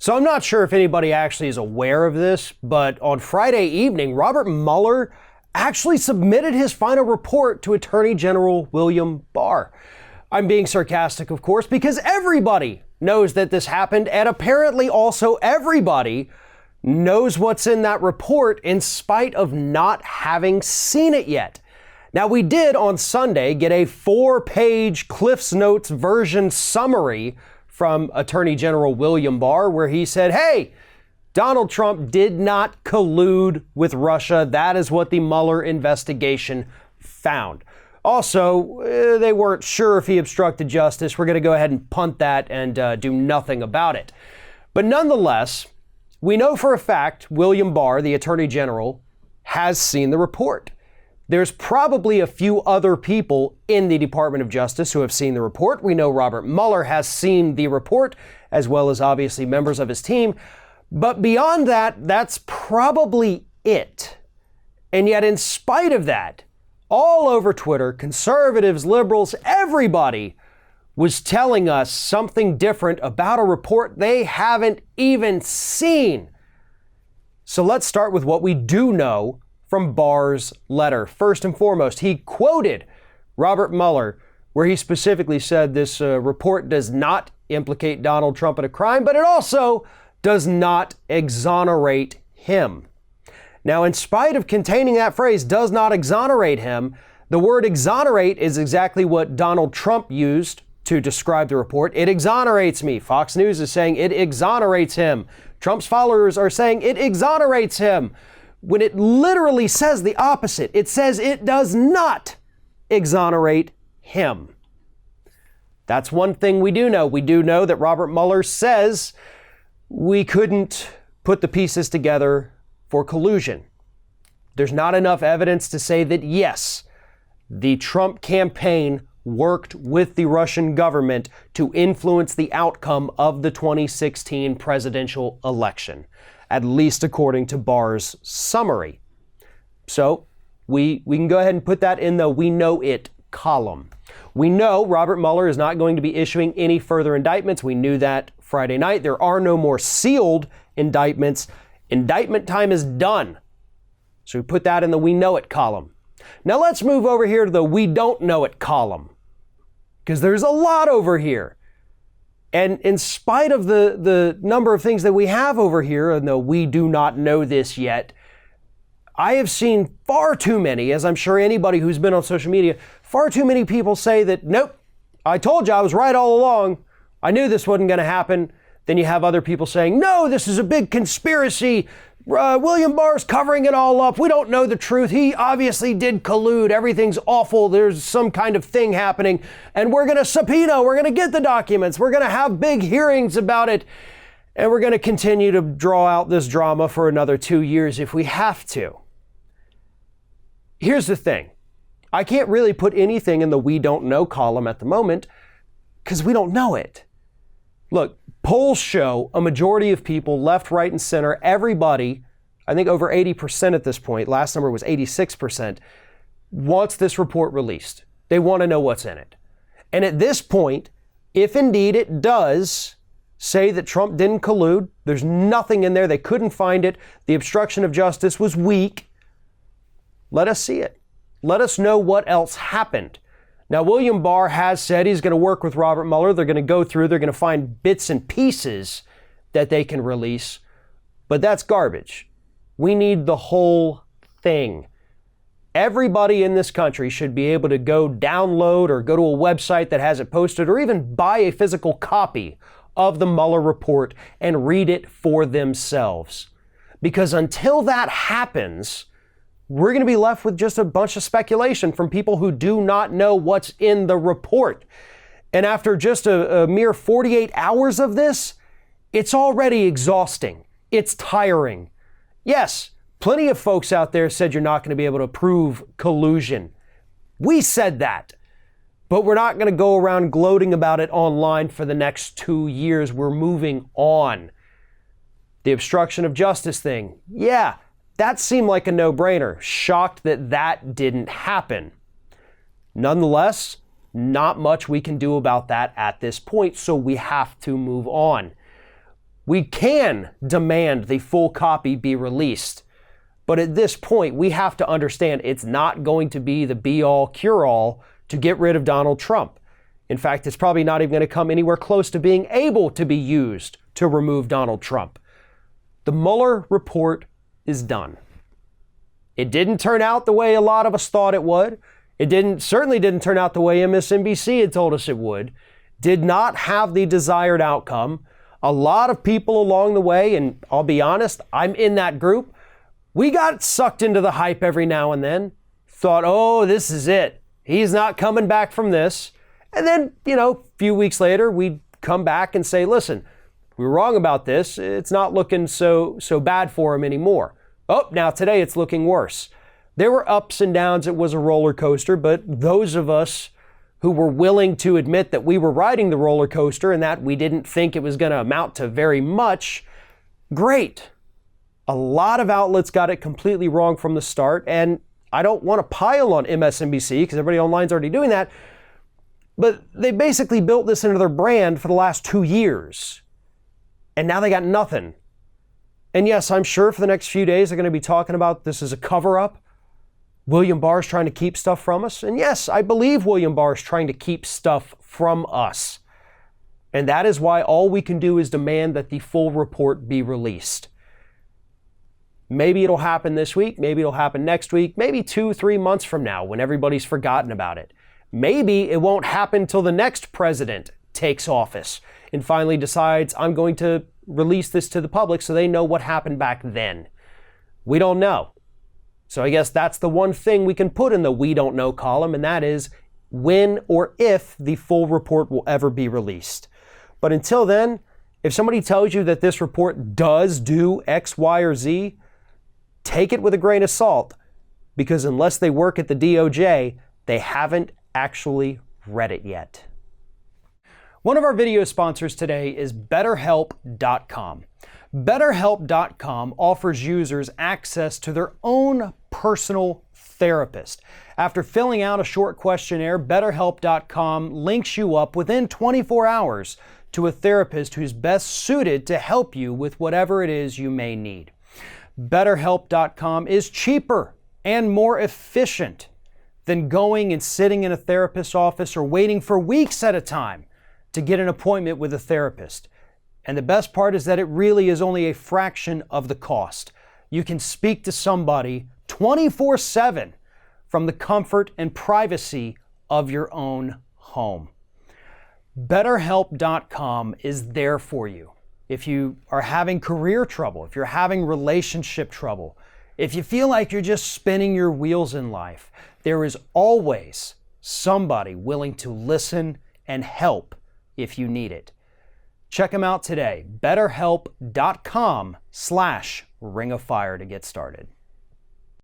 So I'm not sure if anybody actually is aware of this, but on Friday evening, Robert Mueller actually submitted his final report to Attorney General William Barr. I'm being sarcastic, of course, because everybody knows that this happened, and apparently also everybody knows what's in that report in spite of not having seen it yet. Now, we did on Sunday get a 4-page Cliff's Notes version summary from Attorney General William Barr, where he said, hey, Donald Trump did not collude with Russia. That is what the Mueller investigation found. Also, they weren't sure if he obstructed justice. We're going to go ahead and punt that and do nothing about it. But nonetheless, we know for a fact William Barr, the Attorney General, has seen the report. There's probably a few other people in the Department of Justice who have seen the report. We know Robert Mueller has seen the report, as well as obviously members of his team. But beyond that, that's probably it. And yet, in spite of that, all over Twitter, conservatives, liberals, everybody was telling us something different about a report they haven't even seen. So let's start with what we do know from Barr's letter. First and foremost, he quoted Robert Mueller, where he specifically said this report does not implicate Donald Trump in a crime, but it also does not exonerate him. Now, in spite of containing that phrase, does not exonerate him, the word exonerate is exactly what Donald Trump used to describe the report. It exonerates me. Fox News is saying it exonerates him. Trump's followers are saying it exonerates him, when it literally says the opposite. It says it does not exonerate him. That's one thing we do know. We do know that Robert Mueller says we couldn't put the pieces together for collusion. There's not enough evidence to say that, yes, the Trump campaign worked with the Russian government to influence the outcome of the 2016 presidential election, at least according to Barr's summary. So we can go ahead and put that in the we know it column. We know Robert Mueller is not going to be issuing any further indictments. We knew that Friday night. There are no more sealed indictments. Indictment time is done. So we put that in the we know it column. Now let's move over here to the we don't know it column, because there's a lot over here. And in spite of the number of things that we have over here, and though we do not know this yet, I have seen far too many, as I'm sure anybody who's been on social media, far too many people say that, nope, I told you I was right all along. I knew this wasn't going to happen. Then you have other people saying, no, this is a big conspiracy. William Barr's covering it all up. We don't know the truth. He obviously did collude. Everything's awful. There's some kind of thing happening. And we're going to subpoena. We're going to get the documents. We're going to have big hearings about it. And we're going to continue to draw out this drama for another 2 years if we have to. Here's the thing. I can't really put anything in the we don't know column at the moment because we don't know it. Look, polls show a majority of people, left, right, and center, everybody, I think over 80% at this point, last number was 86%, wants this report released. They want to know what's in it. And at this point, if indeed it does say that Trump didn't collude, there's nothing in there, they couldn't find it, the obstruction of justice was weak, let us see it. Let us know what else happened. Now, William Barr has said he's going to work with Robert Mueller. They're going to go through, they're going to find bits and pieces that they can release, but that's garbage. We need the whole thing. Everybody in this country should be able to go download or go to a website that has it posted or even buy a physical copy of the Mueller report and read it for themselves. Because until that happens, we're going to be left with just a bunch of speculation from people who do not know what's in the report. And after just a mere 48 hours of this, it's already exhausting. It's tiring. Yes, plenty of folks out there said you're not going to be able to prove collusion. We said that. But we're not going to go around gloating about it online for the next 2 years. We're moving on. The obstruction of justice thing. Yeah, that seemed like a no-brainer. Shocked that that didn't happen. Nonetheless, not much we can do about that at this point, so we have to move on. We can demand the full copy be released. But at this point, we have to understand it's not going to be the be-all, cure-all to get rid of Donald Trump. In fact, it's probably not even going to come anywhere close to being able to be used to remove Donald Trump. The Mueller report is done. It didn't turn out the way a lot of us thought it would. It certainly didn't turn out the way MSNBC had told us it would. Did not have the desired outcome. A lot of people along the way, and I'll be honest, I'm in that group, we got sucked into the hype every now and then. Thought, oh, this is it. He's not coming back from this. And then, a few weeks later, we'd come back and say, listen, we were wrong about this. It's not looking so bad for him anymore. Oh, now today it's looking worse. There were ups and downs. It was a roller coaster, but those of us who were willing to admit that we were riding the roller coaster and that we didn't think it was going to amount to very much, great. A lot of outlets got it completely wrong from the start, and I don't want to pile on MSNBC because everybody online is already doing that, but they basically built this into their brand for the last 2 years, and now they got nothing. And yes, I'm sure for the next few days they're going to be talking about this as a cover-up. William Barr is trying to keep stuff from us. And yes, I believe William Barr is trying to keep stuff from us. And that is why all we can do is demand that the full report be released. Maybe it'll happen this week. Maybe it'll happen next week. Maybe 2-3 months from now when everybody's forgotten about it. Maybe it won't happen till the next president takes office and finally decides, I'm going to release this to the public so they know what happened back then. We don't know. So I guess that's the one thing we can put in the we don't know column, and that is when or if the full report will ever be released. But until then, if somebody tells you that this report does do X, Y, or Z, take it with a grain of salt, because unless they work at the DOJ, they haven't actually read it yet. One of our video sponsors today is BetterHelp.com. BetterHelp.com offers users access to their own personal therapist. After filling out a short questionnaire, BetterHelp.com links you up within 24 hours to a therapist who's best suited to help you with whatever it is you may need. BetterHelp.com is cheaper and more efficient than going and sitting in a therapist's office or waiting for weeks at a time to get an appointment with a therapist. And the best part is that it really is only a fraction of the cost. You can speak to somebody 24/7 from the comfort and privacy of your own home. BetterHelp.com is there for you. If you are having career trouble, if you're having relationship trouble, if you feel like you're just spinning your wheels in life, there is always somebody willing to listen and help if you need it. Check them out today, betterhelp.com/ringofire to get started.